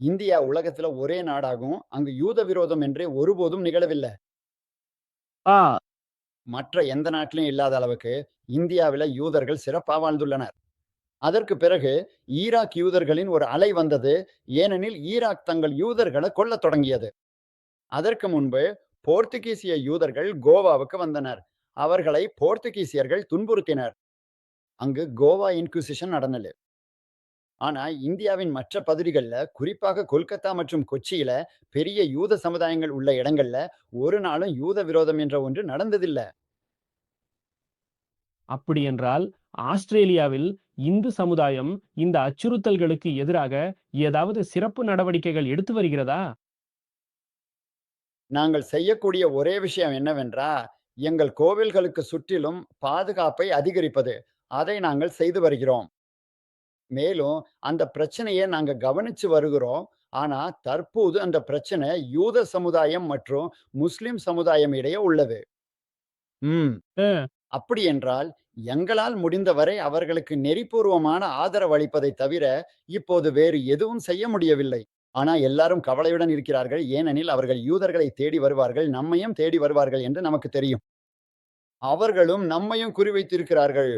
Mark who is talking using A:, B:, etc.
A: India உலகத்துல ஒரே நாடாகும். அங்கு யூத விரோதம் என்றே ஒருபோதும் நிகழவில்ல.
B: ஆ.
A: மற்ற எந்த நாட்டிலும் இல்லாத அளவுக்கு இந்தியாவில யூதர்கள் சிறப்பா வாழ்ந்துள்ளனர். அதற்கு பிறகு ஈராக் யூதர்களின் ஒரு அலை வந்தது. ஏனெனில் ஈராக் தங்கள் யூதர்கள கொல்லத் தொடங்கியது. அதற்கு முன்பு போர்த்துகீசிய யூதர்கள் கோவாவுக்கு வந்தனர். அவர்களை போர்த்துகீசியர்கள் துன்புறுத்தினர். அங்கு கோவா இன்குசிஷன் நடந்தது. ஆனா இந்தியாவின் மற்ற பகுதிகள்ல, குறிப்பாக கொல்கத்தா மற்றும் கொச்சியில பெரிய யூத சமுதாயங்கள் உள்ள இடங்கள்ல ஒரு நாளும் யூத விரோதம் என்ற ஒன்று நடந்ததில்ல.
B: அப்படியென்றால், ஆஸ்திரேலியாவில் இந்து சமுதாயம் இந்த அச்சுறுத்தல்களுக்கு எதிராக ஏதாவது சிறப்பு நடவடிக்கைகள் எடுத்து வருகிறதா?
A: நாங்கள் செய்யக்கூடிய ஒரே விஷயம் என்னவென்றா, எங்கள் கோவில்களுக்கு சுற்றிலும் பாதுகாப்பை அதிகரிப்பது. அதை நாங்கள் செய்து வருகிறோம். மேலும் அந்த பிரச்சனைய நாங்க கவனிச்சு வருகிறோம். ஆனா தற்போது அந்த பிரச்சனை யூத சமுதாயம் மற்றும் முஸ்லிம் சமுதாயம் இடையே உள்ளது. ம்.
B: அ,
A: அப்படி என்றால், எங்களால் முடிந்தவரை அவர்களுக்கு நெறிப்பூர்வமான ஆதரவு அளிப்பதைத் தவிர, இப்போது வேறு எதுவும் செய்ய முடியவில்லை. ஆனா எல்லாரும் கவலையுடன் இருக்கிறார்கள். ஏனெனில் அவர்கள் யூதர்களை தேடி வருவார்கள், நம்மையும் தேடி வருவார்கள் என்று நமக்கு தெரியும். அவர்களும் நம்மையும் குறிவைத்திருக்கிறார்கள்.